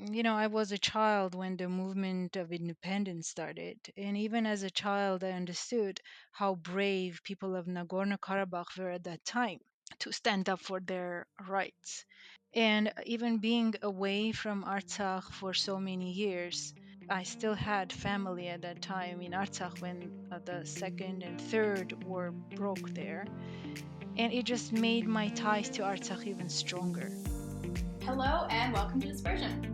I was a child when the movement of independence started. And even as a child, I understood how brave people of Nagorno Karabakh were at that time to stand up for their rights. And even being away from Artsakh for so many years, I still had family at that time in Artsakh when the second and third war broke there. And it just made my ties to Artsakh even stronger. Hello and welcome to Dispersion.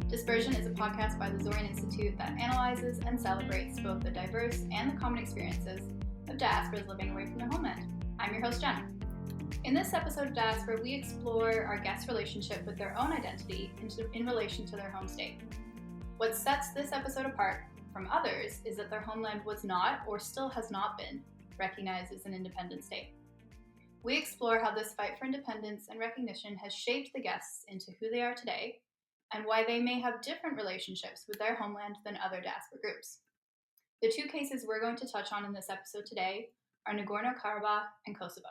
Dispersion is a podcast by the Zoryan Institute that analyzes and celebrates both the diverse and the common experiences of diasporas living away from their homeland. I'm your host, Jen. In this episode of Diaspora, we explore our guests' relationship with their own identity in relation to their home state. What sets this episode apart from others is that their homeland was not, or still has not been, recognized as an independent state. We explore how this fight for independence and recognition has shaped the guests into who they are today, and why they may have different relationships with their homeland than other diaspora groups. The two cases we're going to touch on in this episode today are Nagorno-Karabakh and Kosovo.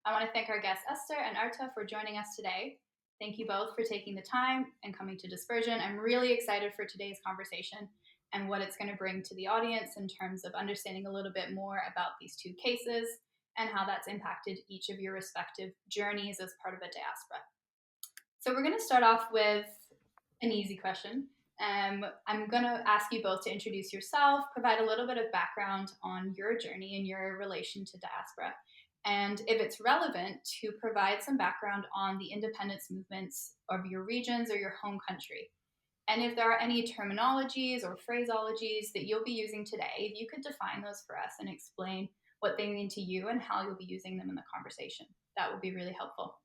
I want to thank our guests Esther and Arta for joining us today. Thank you both for taking the time and coming to Dispersion. I'm really excited for today's conversation and what it's going to bring to the audience in terms of understanding a little bit more about these two cases and how that's impacted each of your respective journeys as part of a diaspora. So we're going to start off with an easy question. I'm going to ask you both to introduce yourself, provide a little bit of background on your journey and your relation to diaspora, and if it's relevant, to provide some background on the independence movements of your regions or your home country. And if there are any terminologies or phraseologies that you'll be using today, if you could define those for us and explain what they mean to you and how you'll be using them in the conversation, that would be really helpful.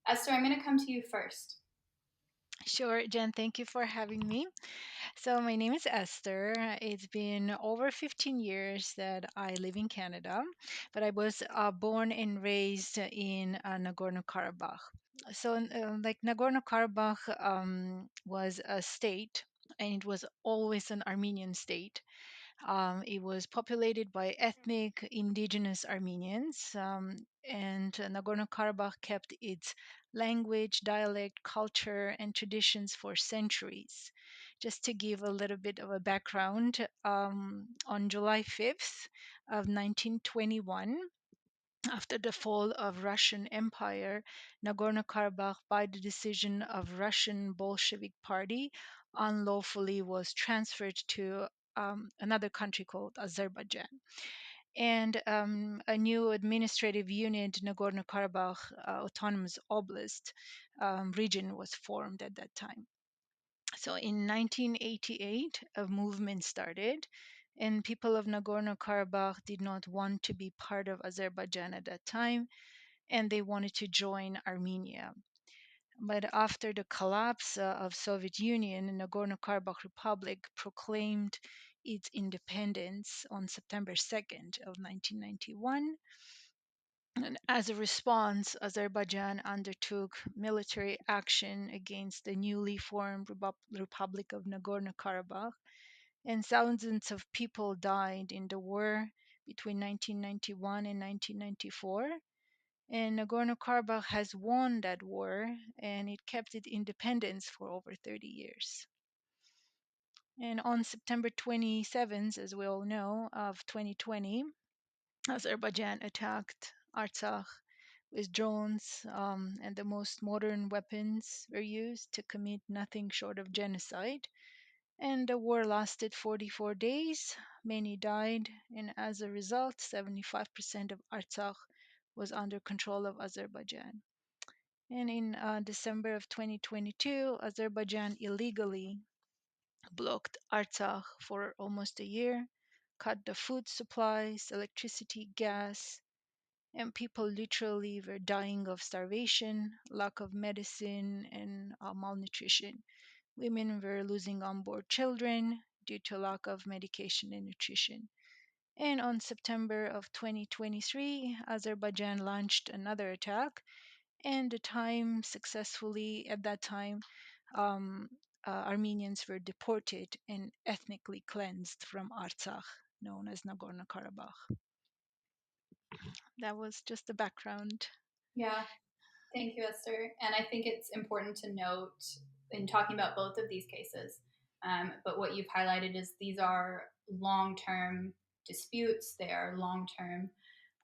Esther, I'm going to come to you first. Sure, Jen, thank you for having me. So, my name is Esther. It's been over 15 years that I live in Canada, but I was born and raised in Nagorno Karabakh. So, like Nagorno Karabakh was a state, and it was always an Armenian state. It was populated by ethnic indigenous Armenians, and Nagorno Karabakh kept its language, dialect, culture, and traditions for centuries. Just to give a little bit of a background, on July 5th of 1921, after the fall of Russian Empire, Nagorno-Karabakh, by the decision of Russian Bolshevik Party, unlawfully was transferred to another country called Azerbaijan. And a new administrative unit, Nagorno-Karabakh Autonomous Oblast region, was formed at that time. So in 1988, a movement started, and people of Nagorno Karabakh did not want to be part of Azerbaijan at that time, and they wanted to join Armenia. But after the collapse of Soviet Union, Nagorno Karabakh Republic proclaimed its independence on September 2nd of 1991. And as a response, Azerbaijan undertook military action against the newly formed Republic of Nagorno Karabakh, and thousands of people died in the war between 1991 and 1994. And Nagorno Karabakh has won that war, and it kept its independence for over 30 years. And on September 27th, as we all know, of 2020, Azerbaijan attacked Artsakh with drones, and the most modern weapons were used to commit nothing short of genocide. And the war lasted 44 days. Many died, and as a result, 75% of Artsakh was under control of Azerbaijan. And in December of 2022, Azerbaijan illegally blocked Artsakh for almost a year, cut the food supplies, electricity, gas, and people literally were dying of starvation, lack of medicine, and malnutrition. Women were losing unborn children due to lack of medication and nutrition. And on September of 2023, Azerbaijan launched another attack, and the time successfully at that time, um, Armenians were deported and ethnically cleansed from Artsakh, known as Nagorno Karabakh. That was just the background. Yeah, thank you, Esther. And I think it's important to note in talking about both of these cases. But what you've highlighted is these are long-term disputes. They are long-term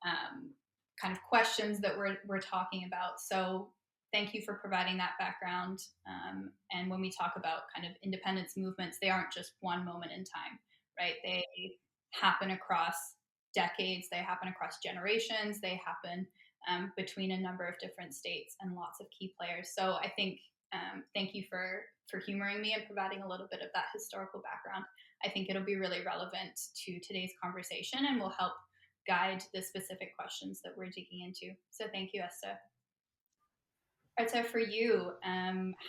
kind of questions that we're talking about. So thank you for providing that background. And when we talk about kind of independence movements, they aren't just one moment in time, right? They happen across decades, they happen across generations, they happen between a number of different states and lots of key players. So I think thank you for humoring me and providing a little bit of that historical background. I think it'll be really relevant to today's conversation and will help guide the specific questions that we're digging into. So thank you, Esther. Arta, for you,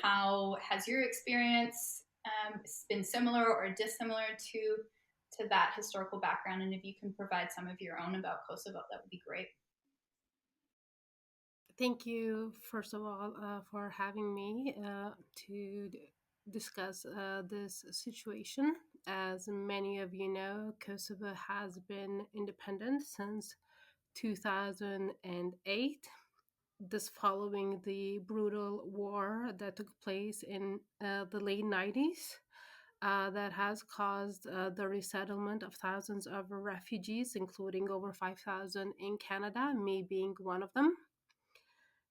how has your experience been similar or dissimilar to that historical background? And if you can provide some of your own about Kosovo, that would be great. Thank you, first of all, for having me to discuss this situation. As many of you know, Kosovo has been independent since 2008. This following the brutal war that took place in the late 90s. That has caused the resettlement of thousands of refugees, including over 5,000 in Canada, me being one of them.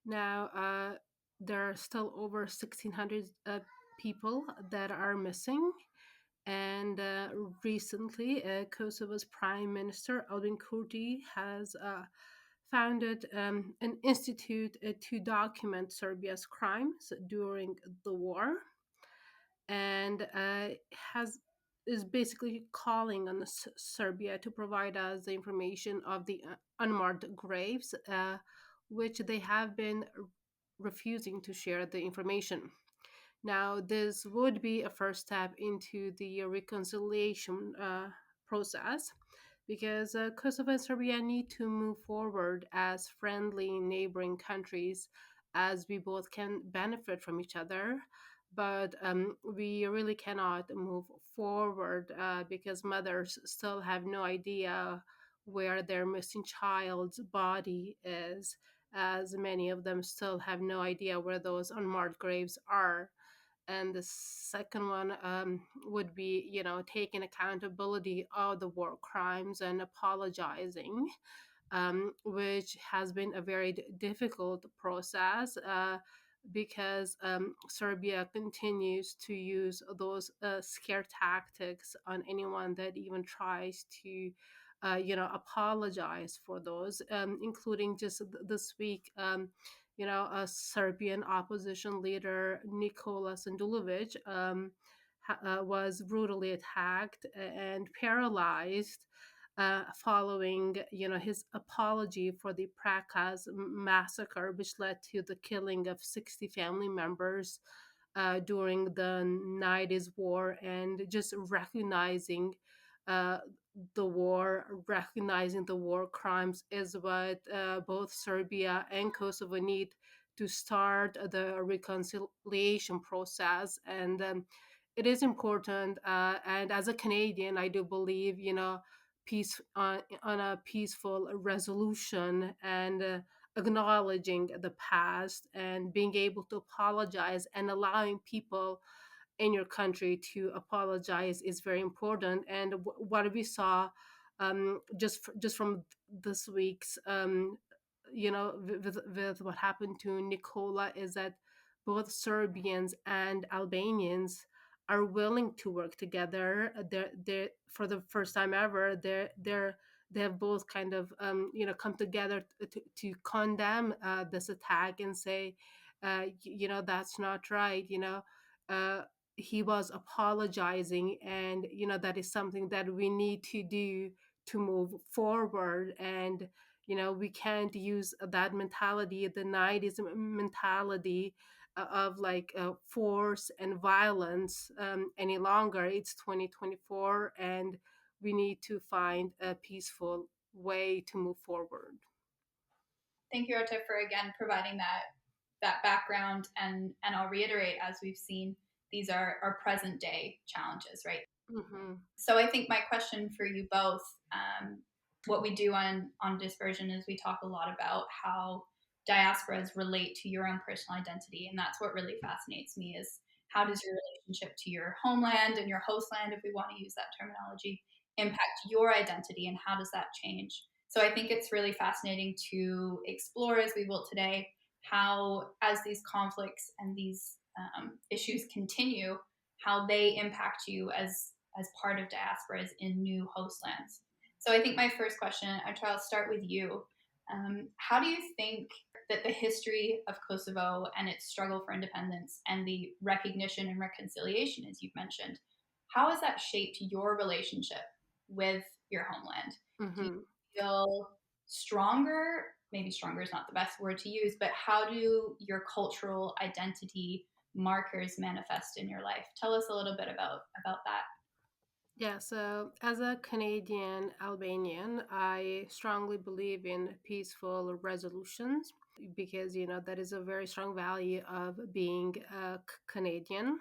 Now, there are still over 1,600 people that are missing. And recently, Kosovo's Prime Minister, Albin Kurti, has founded an institute to document Serbia's crimes during the war, and is basically calling on Serbia to provide us the information of the unmarked graves, which they have been refusing to share the information. Now, this would be a first step into the reconciliation process, because Kosovo and Serbia need to move forward as friendly neighboring countries, as we both can benefit from each other. But we really cannot move forward because mothers still have no idea where their missing child's body is, as many of them still have no idea where those unmarked graves are. And the second one would be, taking accountability of the war crimes and apologizing, which has been a very difficult process, because Serbia continues to use those scare tactics on anyone that even tries to apologize for those, including just this week, a Serbian opposition leader, Nikola Sandulovic, was brutally attacked and paralyzed following, his apology for the Prakaz massacre, which led to the killing of 60 family members during the 90s war, and just recognizing uh, recognizing the war crimes is what both Serbia and Kosovo need to start the reconciliation process. And it is important. And as a Canadian, I do believe, peace on a peaceful resolution, and acknowledging the past and being able to apologize and allowing people in your country to apologize is very important. And what we saw, just from this week's, with what happened to Nicola, is that both Serbians and Albanians are willing to work together. They're for the first time ever. They have both kind of come together to condemn this attack and say, that's not right. Uh, he was apologizing, and that is something that we need to do to move forward. And we can't use that mentality, the 90s mentality, of like force and violence any longer. It's 2024, and we need to find a peaceful way to move forward. Thank you, Arta, for again providing that background. And I'll reiterate, as we've seen, these are present day challenges, right? Mm-hmm. So I think my question for you both, what we do on Dispersion is we talk a lot about how diasporas relate to your own personal identity, and that's what really fascinates me, is how does your relationship to your homeland and your hostland, if we want to use that terminology, impact your identity, and how does that change? So I think it's really fascinating to explore, as we will today, how, as these conflicts and these issues continue, how they impact you as part of diasporas in new hostlands. So I think my first question, I'll start with you. How do you think that the history of Kosovo and its struggle for independence and the recognition and reconciliation, as you've mentioned, how has that shaped your relationship with your homeland? Do you Mm-hmm. feel stronger? Maybe stronger is not the best word to use, but how do your cultural identity markers manifest in your life? Tell us a little bit about that. Yeah, so as a Canadian Albanian, I strongly believe in peaceful resolutions because, that is a very strong value of being a Canadian.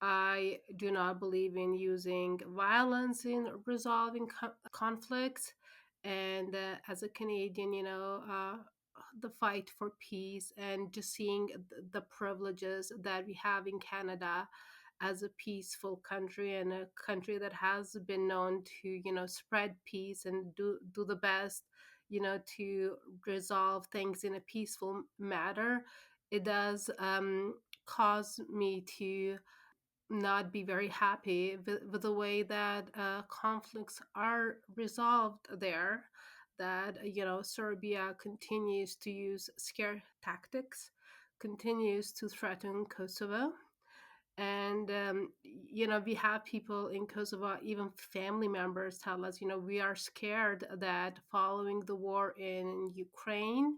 I do not believe in using violence in resolving conflicts. And as a Canadian, the fight for peace and just seeing the privileges that we have in Canada as a peaceful country and a country that has been known to, spread peace and do the best, to resolve things in a peaceful manner. It does cause me to not be very happy with the way that conflicts are resolved there. That Serbia continues to use scare tactics, continues to threaten Kosovo, and we have people in Kosovo, even family members, tell us, we are scared that following the war in Ukraine,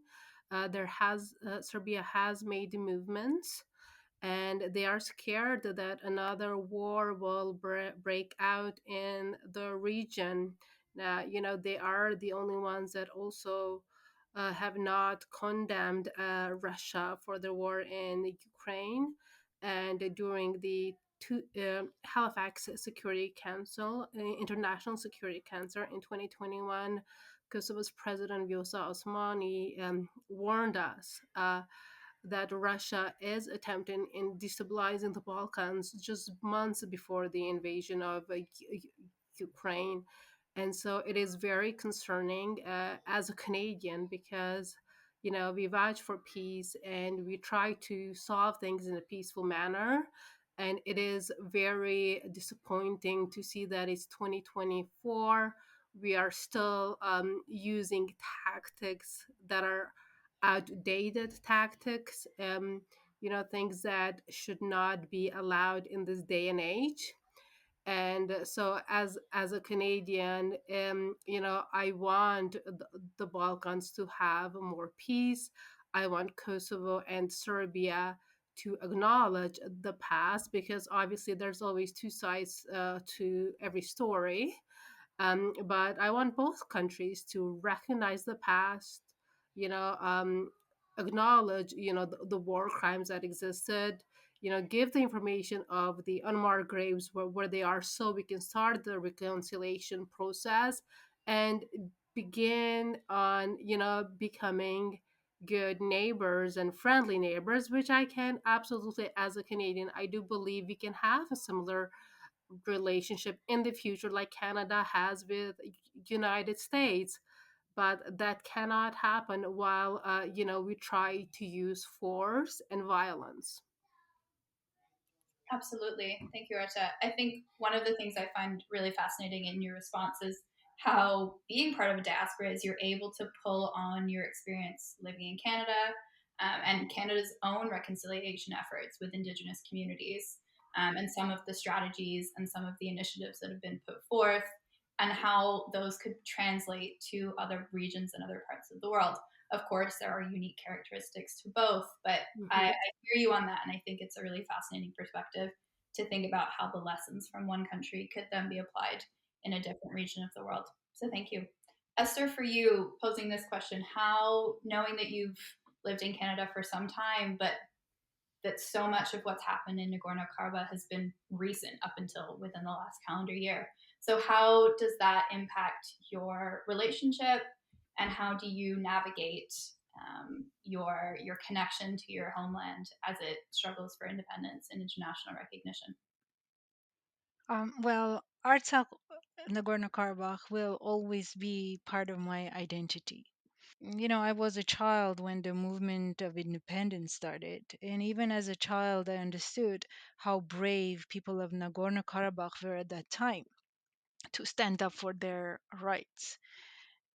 there has Serbia has made movements and they are scared that another war will break out in the region. Now, they are the only ones that also have not condemned Russia for the war in Ukraine. And during the Halifax Security Council, International Security Council in 2021, Kosovo's President Vjosa Osmani warned us that Russia is attempting in destabilizing the Balkans just months before the invasion of Ukraine. And so it is very concerning as a Canadian because, we vouch for peace and we try to solve things in a peaceful manner. And it is very disappointing to see that it's 2024. We are still using tactics that are outdated tactics, things that should not be allowed in this day and age. And so as a Canadian, I want the Balkans to have more peace. I want Kosovo and Serbia to acknowledge the past because obviously there's always two sides to every story. But I want both countries to recognize the past, you know, um, acknowledge, the war crimes that existed, give the information of the unmarked graves where they are so we can start the reconciliation process and begin on, becoming good neighbors and friendly neighbors, which I can absolutely, as a Canadian, I do believe we can have a similar relationship in the future like Canada has with United States, but that cannot happen while we try to use force and violence. Absolutely. Thank you, Arta. I think one of the things I find really fascinating in your response is how being part of a diaspora is you're able to pull on your experience living in Canada, and Canada's own reconciliation efforts with Indigenous communities, and some of the strategies and some of the initiatives that have been put forth, and how those could translate to other regions and other parts of the world. Of course, there are unique characteristics to both, but I Mm-hmm. hear you on that, and I think it's a really fascinating perspective to think about how the lessons from one country could then be applied in a different region of the world. So thank you. Esther, for you, posing this question, how, knowing that you've lived in Canada for some time, but that so much of what's happened in Nagorno-Karabakh has been recent up until within the last calendar year. So how does that impact your relationship, and how do you navigate your connection to your homeland as it struggles for independence and international recognition? Well, Artsakh, Nagorno-Karabakh will always be part of my identity. I was a child when the movement of independence started, and even as a child, I understood how brave people of Nagorno Karabakh were at that time to stand up for their rights.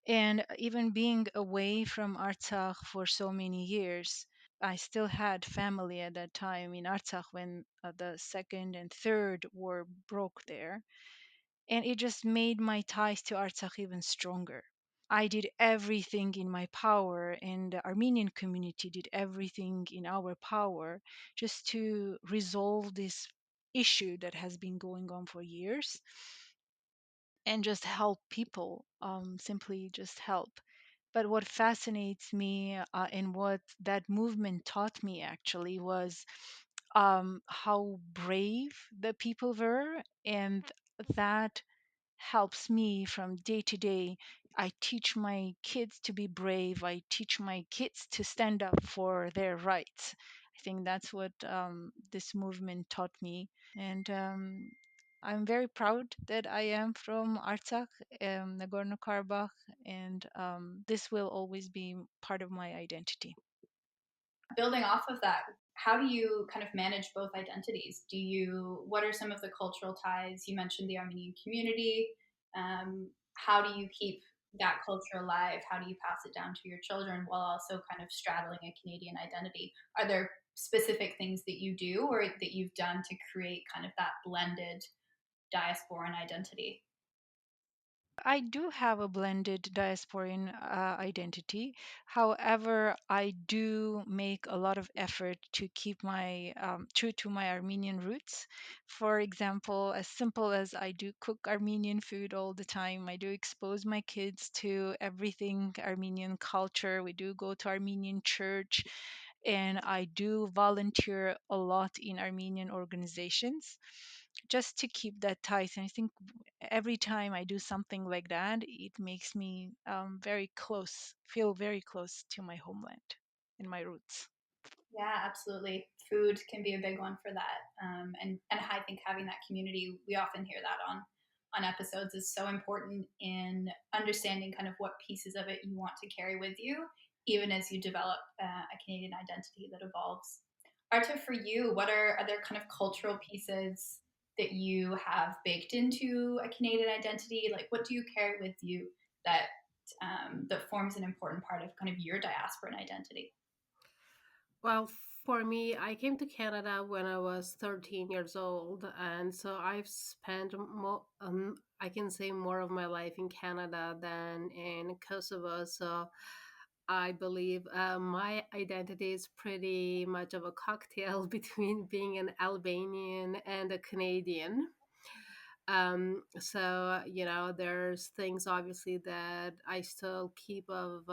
And even being away from Artsakh for so many years, I still had family at that time in Artsakh when the second and third war broke there. And it just made my ties to Artsakh even stronger. I did everything in my power, and the Armenian community did everything in our power just to resolve this issue that has been going on for years and just help people, simply just help. But what fascinates me and what that movement taught me actually was how brave the people were, and that helps me from day to day. I teach my kids to be brave. I teach my kids to stand up for their rights. I think that's what this movement taught me. And I'm very proud that I am from Artsakh, Nagorno Karabakh, and this will always be part of my identity. Building off of that, how do you kind of manage both identities? What are some of the cultural ties? You mentioned the Armenian community. How do you keep that culture alive? How do you pass it down to your children while also kind of straddling a Canadian identity? Are there specific things that you do or that you've done to create kind of that blended diasporan identity? I do have a blended diasporan identity. However, I do make a lot of effort to keep my true to my Armenian roots. For example, as simple as I do cook Armenian food all the time. I do expose my kids to everything Armenian culture. We do go to Armenian church, and I do volunteer a lot in Armenian organizations just to keep that ties. And I think every time I do something like that, it makes me very close, feel very close to my homeland and my roots. Yeah, absolutely. Food can be a big one for that, and I think having that community, we often hear that on episodes, is so important in understanding kind of what pieces of it you want to carry with you, even as you develop a Canadian identity that evolves. Arta, for you, are there kind of cultural pieces that you have baked into a Canadian identity? Like, what do you carry with you that that forms an important part of kind of your diasporan identity? Well, for me, I came to Canada when I was 13 years old, and so I've spent I can say more of my life in Canada than in Kosovo. So I believe my identity is pretty much of a cocktail between being an Albanian and a Canadian. So there's things obviously that I still keep of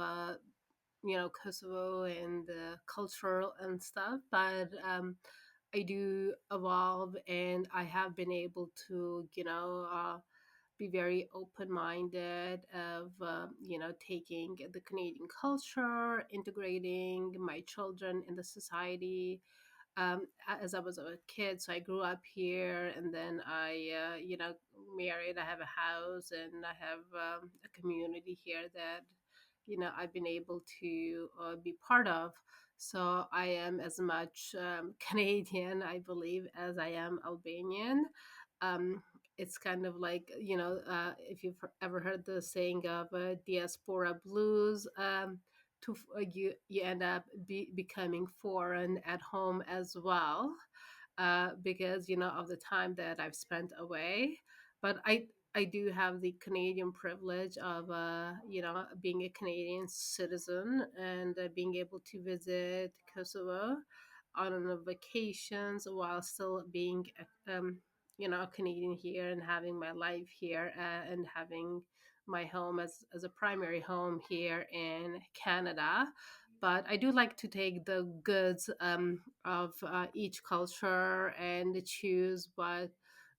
Kosovo and the cultural and stuff, but I do evolve, and I have been able to be very open-minded of taking the Canadian culture, integrating my children in the society. As I was a kid, so I grew up here, and then I married. I have a house, and I have a community here that I've been able to be part of. So I am as much Canadian, I believe, as I am Albanian. um, it's kind of like if you've ever heard the saying of diaspora blues. You end up becoming foreign at home as well, because of the time that I've spent away. But I do have the Canadian privilege of being a Canadian citizen, and being able to visit Kosovo on vacations while still being a Canadian here, and having my life here, and having my home as a primary home here in Canada. But I do like to take the goods of each culture and choose what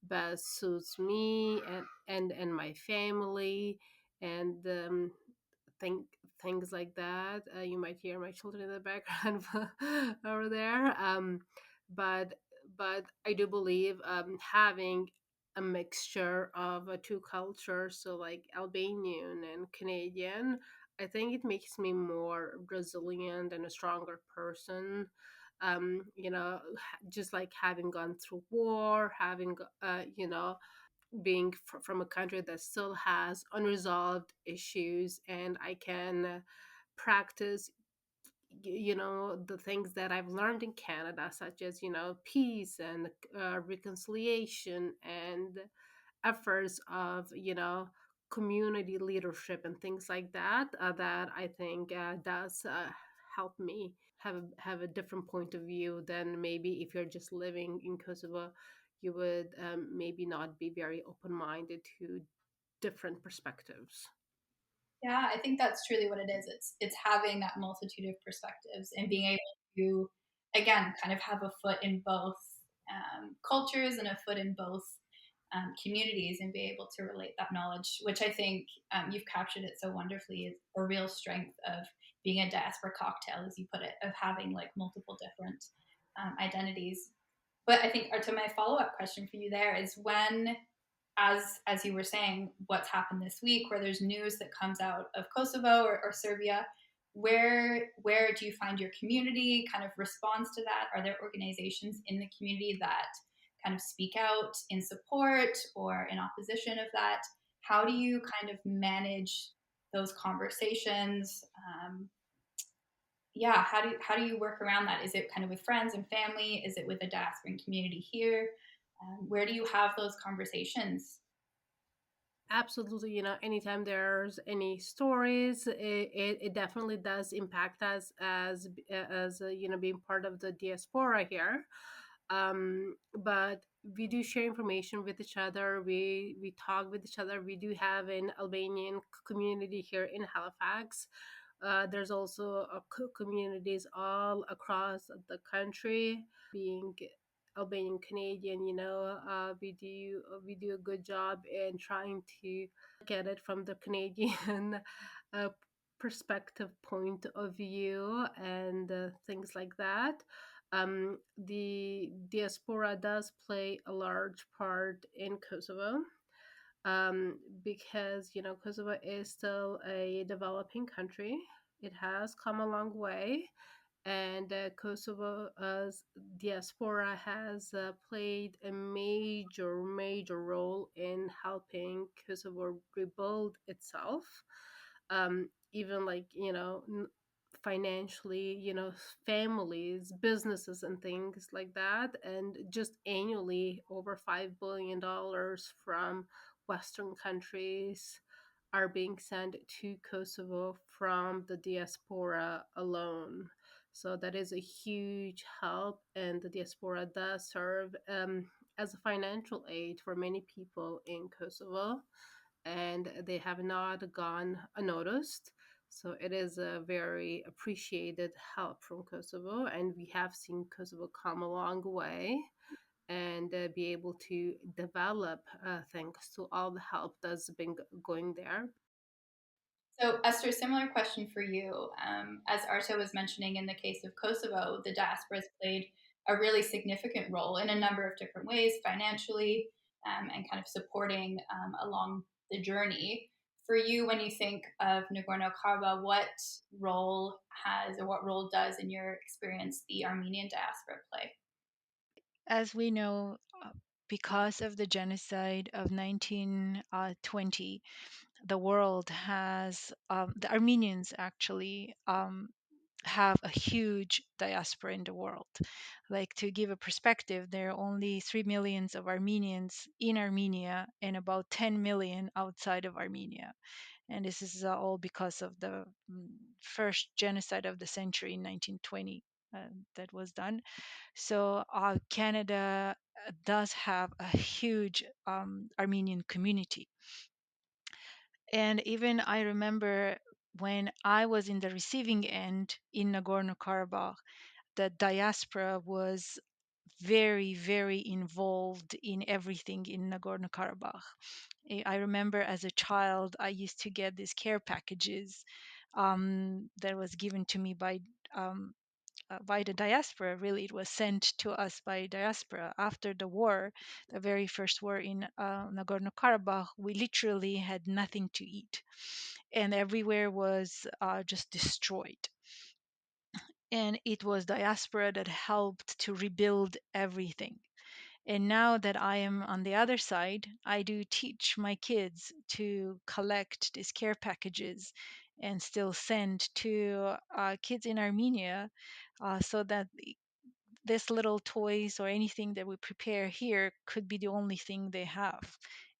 best suits me and my family, and think things like that. You might hear my children in the background over there. But I do believe having a mixture of two cultures, so like Albanian and Canadian, I think it makes me more resilient and a stronger person. Just like having gone through war, having being from a country that still has unresolved issues, and I can practice the things that I've learned in Canada, such as peace and reconciliation and efforts of community leadership and things like that, that I think does help me have a different point of view than maybe if you're just living in Kosovo. You would maybe not be very open-minded to different perspectives. Yeah, I think that's truly what it is. It's having that multitude of perspectives and being able to, again, kind of have a foot in both cultures and a foot in both communities, and be able to relate that knowledge, which I think you've captured it so wonderfully, is a real strength of being a diaspora cocktail, as you put it, of having like multiple different identities. But I think, Arta, my follow up question for you there is, when, as you were saying, what's happened this week, where there's news that comes out of Kosovo or Serbia, where do you find your community kind of responds to that? Are there organizations in the community that kind of speak out in support or in opposition of that? How do you kind of manage those conversations? Yeah, how do you work around that? Is it kind of with friends and family? Is it with the diasporan community here? Where do you have those conversations? Absolutely, anytime there's any stories, it definitely does impact us as being part of the diaspora here. But we do share information with each other. We talk with each other. We do have an Albanian community here in Halifax. There's also communities all across the country. Being Albanian Canadian, we do a good job in trying to look at it from the Canadian uh, perspective, point of view, and things like that. The diaspora does play a large part in Kosovo, because Kosovo is still a developing country. It has come a long way, and Kosovo's diaspora has played a major role in helping Kosovo rebuild itself. Even like financially, families, businesses, and things like that. And just annually, over $5 billion from Western countries are being sent to Kosovo from the diaspora alone. So that is a huge help, and the diaspora does serve as a financial aid for many people in Kosovo, and they have not gone unnoticed. So it is a very appreciated help from Kosovo, and we have seen Kosovo come a long way and be able to develop thanks to all the help that's been going there. So, Esther, similar question for you. As Arta was mentioning, in the case of Kosovo, the diaspora has played a really significant role in a number of different ways, financially, and kind of supporting along the journey. For you, when you think of Nagorno-Karabakh, what role has, or what role does, in your experience, the Armenian diaspora play? As we know, because of the genocide of 1920, the world has, the Armenians actually have a huge diaspora in the world. Like, to give a perspective, there are only 3 millions of Armenians in Armenia and about 10 million outside of Armenia. And this is all because of the first genocide of the century in 1920 that was done. So Canada does have a huge Armenian community. And even I remember when I was in the receiving end in Nagorno Karabakh, the diaspora was very, very involved in everything in Nagorno-Karabakh. I remember as a child, I used to get these care packages that was given to me by the diaspora. Really, it was sent to us by diaspora after the war, the very first war in Nagorno-Karabakh. We literally had nothing to eat, and everywhere was just destroyed. And it was diaspora that helped to rebuild everything. And now that I am on the other side, I do teach my kids to collect these care packages and still send to kids in Armenia, so that this little toys or anything that we prepare here could be the only thing they have.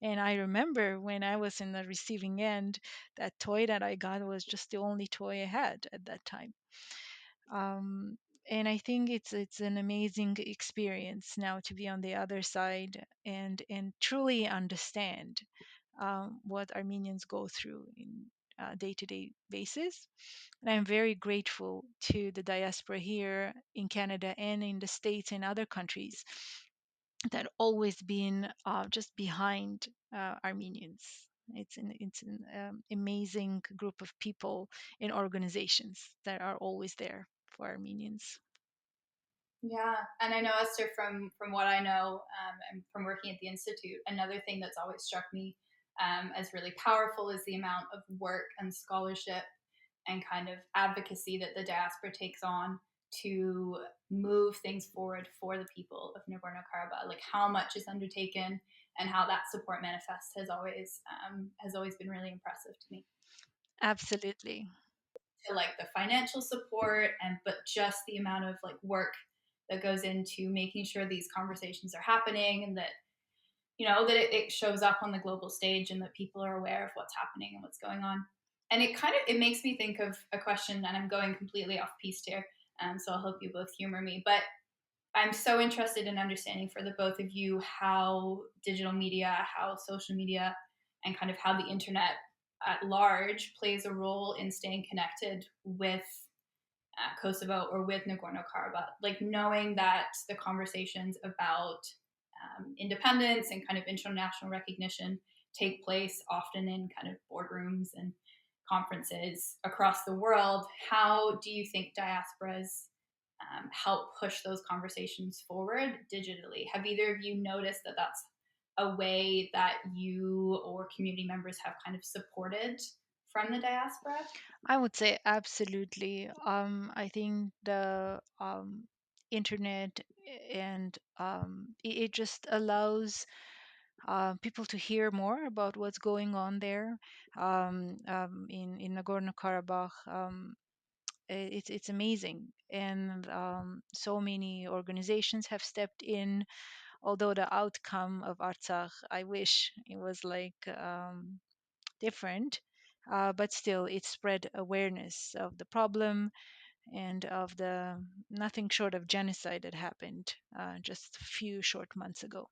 And I remember when I was in the receiving end, that toy that I got was just the only toy I had at that time. um, and I think it's an amazing experience now to be on the other side and truly understand what Armenians go through in day-to-day basis. And I'm very grateful to the diaspora here in Canada and in the States and other countries that always been just behind Armenians. It's an amazing group of people and organizations that are always there for Armenians. Yeah, and I know Esther from what I know, and from working at the institute. Another thing that's always struck me as really powerful is the amount of work and scholarship and kind of advocacy that the diaspora takes on to move things forward for the people of Nagorno Karabakh. Like how much is undertaken and how that support manifests has always been really impressive to me. Absolutely. To like the financial support and but just the amount of like work that goes into making sure these conversations are happening and that that it shows up on the global stage and that people are aware of what's happening and what's going on. And it makes me think of a question, and I'm going completely off piste here, so I'll hope you both humor me. But I'm so interested in understanding for the both of you how digital media, how social media, and kind of how the internet at large plays a role in staying connected with Kosovo or with Nagorno Karabakh. Like knowing that the conversations about independence and kind of international recognition take place often in kind of boardrooms and conferences across the world. How do you think diasporas help push those conversations forward digitally? Have either of you noticed that that's a way that you or community members have kind of supported from the diaspora? I would say absolutely. I think the internet and it just allows people to hear more about what's going on there in Nagorno Karabakh. It's amazing, and so many organizations have stepped in. Although the outcome of Artsakh, I wish it was like different, but still, it spread awareness of the problem and of the nothing short of genocide that happened just a few short months ago.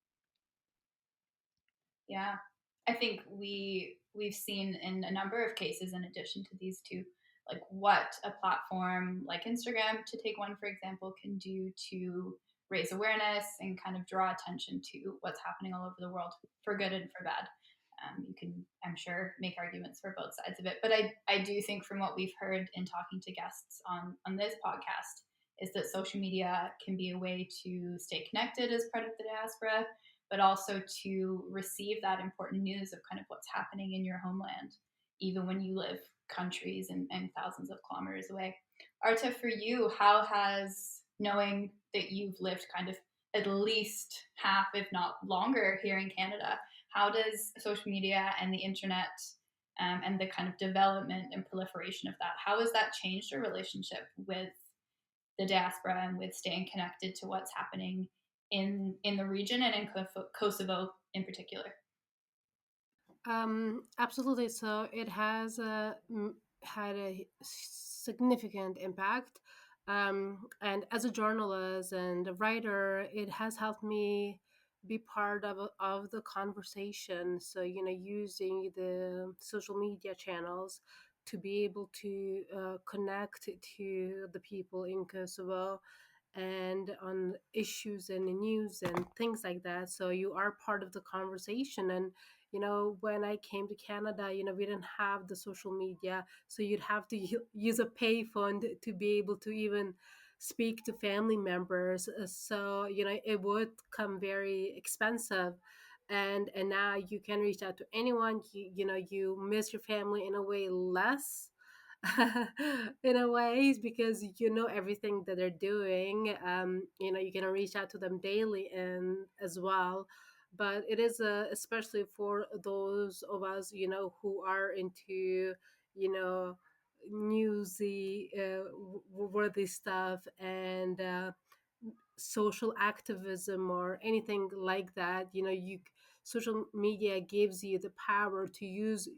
Yeah, I think we've seen in a number of cases, in addition to these two, like what a platform like Instagram, to take one for example, can do to raise awareness and kind of draw attention to what's happening all over the world, for good and for bad. You can, I'm sure, make arguments for both sides of it, but I do think from what we've heard in talking to guests on this podcast is that social media can be a way to stay connected as part of the diaspora, but also to receive that important news of kind of what's happening in your homeland, even when you live countries and thousands of kilometers away. Arta, for you, how has knowing that you've lived kind of at least half, if not longer, here in Canada, how does social media and the internet and the kind of development and proliferation of that, how has that changed your relationship with the diaspora and with staying connected to what's happening in the region and in Kosovo in particular? Absolutely. So it has had a significant impact. And as a journalist and a writer, it has helped me be part of the conversation. So, using the social media channels to be able to connect to the people in Kosovo and on issues and the news and things like that. So you are part of the conversation. And when I came to Canada, we didn't have the social media, so you'd have to use a payphone to be able to even speak to family members. So it would come very expensive. And now you can reach out to anyone. You miss your family in a way less, in a ways, because you know everything that they're doing. You can reach out to them daily and as well. But it is especially for those of us who are into you know newsy worthy stuff, and social activism or anything like that. Social media gives you the power to use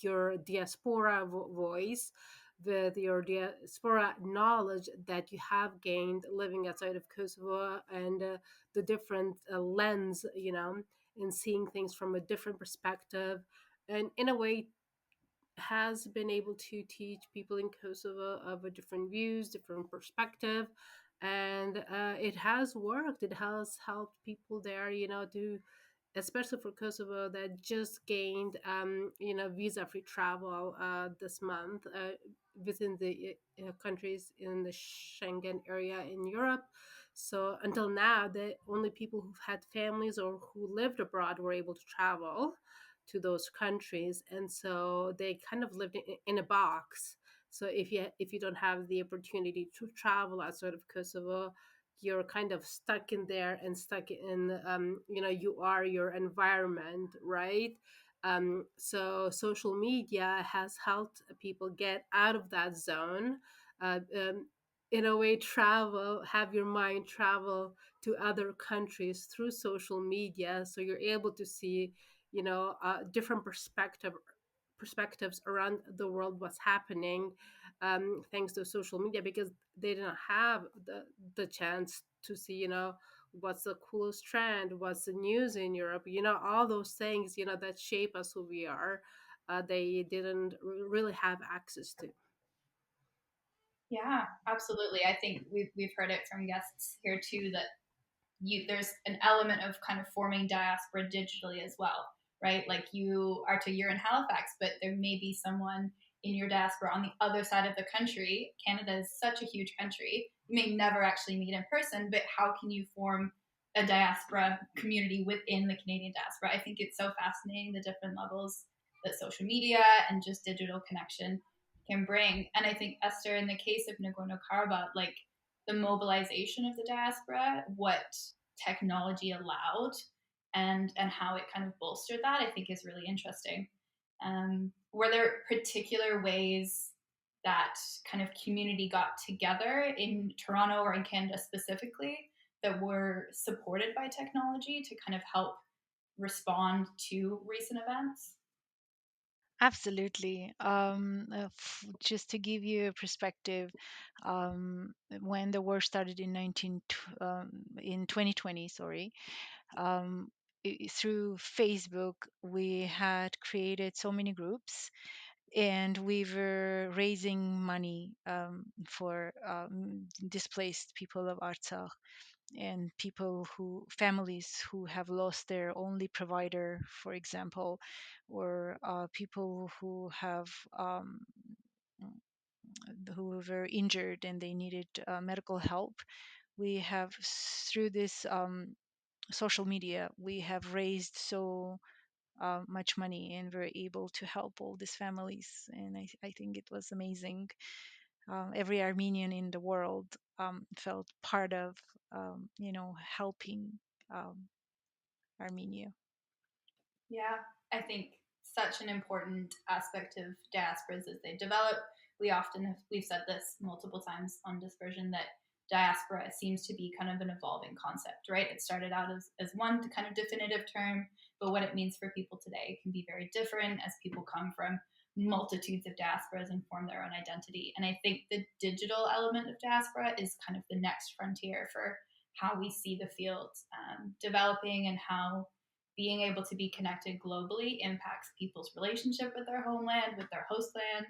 your diaspora voice, with your diaspora knowledge that you have gained living outside of Kosovo, and the different lens, and seeing things from a different perspective, and in a way has been able to teach people in Kosovo of a different views, different perspective, and it has worked. It has helped people there, to, especially for Kosovo that just gained, visa-free travel this month within the countries in the Schengen area in Europe. So until now, the only people who've had families or who lived abroad were able to travel to those countries, and so they kind of lived in a box. So if you don't have the opportunity to travel outside of Kosovo, you're kind of stuck in there and stuck in, you are your environment, right? So social media has helped people get out of that zone, uh, um, in a way, have your mind travel to other countries through social media, so you're able to see different perspectives around the world, what's happening, thanks to social media, because they didn't have the chance to see what's the coolest trend, what's the news in Europe, all those things that shape us who we are. They didn't really have access to. Yeah, absolutely. I think we've heard it from guests here too that there's an element of kind of forming diaspora digitally as well, right? Like you, Arta, you're in Halifax, but there may be someone in your diaspora on the other side of the country. Canada is such a huge country. You may never actually meet in person, but how can you form a diaspora community within the Canadian diaspora? I think it's so fascinating the different levels that social media and just digital connection can bring. And I think, Esther, in the case of Nagorno-Karabakh, like the mobilization of the diaspora, what technology allowed, and how it kind of bolstered that, I think is really interesting. Were there particular ways that kind of community got together in Toronto or in Canada specifically that were supported by technology to kind of help respond to recent events? Absolutely. Just to give you a perspective, when the war started in 2020, sorry, through Facebook, we had created so many groups, and we were raising money for displaced people of Artsakh, and families who have lost their only provider, for example, or people who were injured and they needed medical help. We have, through this social media, we have raised so much money, and we're able to help all these families. And I think it was amazing. Every Armenian in the world felt part of, helping um, Armenia. Yeah, I think such an important aspect of diasporas as they develop. We've said this multiple times on Dispersion that diaspora seems to be kind of an evolving concept, right? It started out as one kind of definitive term, but what it means for people today can be very different as people come from multitudes of diasporas and form their own identity. And I think the digital element of diaspora is kind of the next frontier for how we see the field developing, and how being able to be connected globally impacts people's relationship with their homeland, with their host land,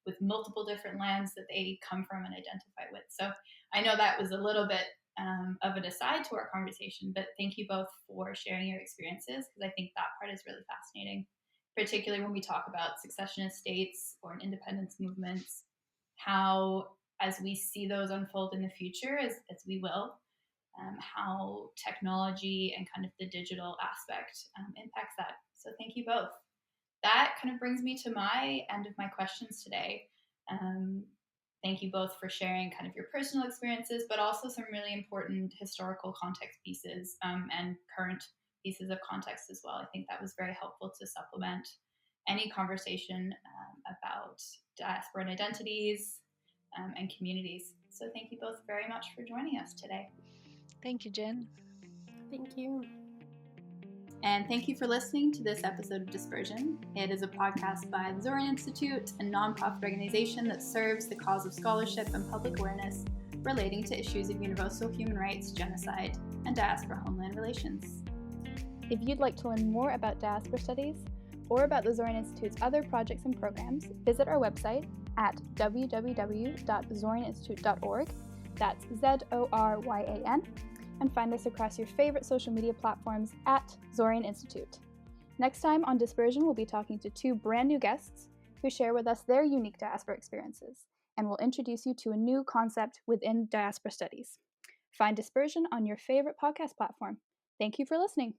with multiple different lands that they come from and identify with. So I know that was a little bit of an aside to our conversation, but thank you both for sharing your experiences, because I think that part is really fascinating, particularly when we talk about successionist states or independence movements, how, as we see those unfold in the future, as we will, how technology and kind of the digital aspect impacts that. So thank you both. That kind of brings me to my end of my questions today. Thank you both for sharing kind of your personal experiences, but also some really important historical context pieces and current pieces of context as well. I think that was very helpful to supplement any conversation about diaspora identities and communities. So thank you both very much for joining us today. Thank you, Jen. Thank you. And thank you for listening to this episode of Dispersion. It is a podcast by the Zoryan Institute, a nonprofit organization that serves the cause of scholarship and public awareness relating to issues of universal human rights, genocide, and diaspora-homeland relations. If you'd like to learn more about diaspora studies or about the Zoryan Institute's other projects and programs, visit our website at www.zoryaninstitute.org. That's Zoryan, and find us across your favorite social media platforms at Zoryan Institute. Next time on Dispersion, we'll be talking to two brand new guests who share with us their unique diaspora experiences, and we'll introduce you to a new concept within diaspora studies. Find Dispersion on your favorite podcast platform. Thank you for listening.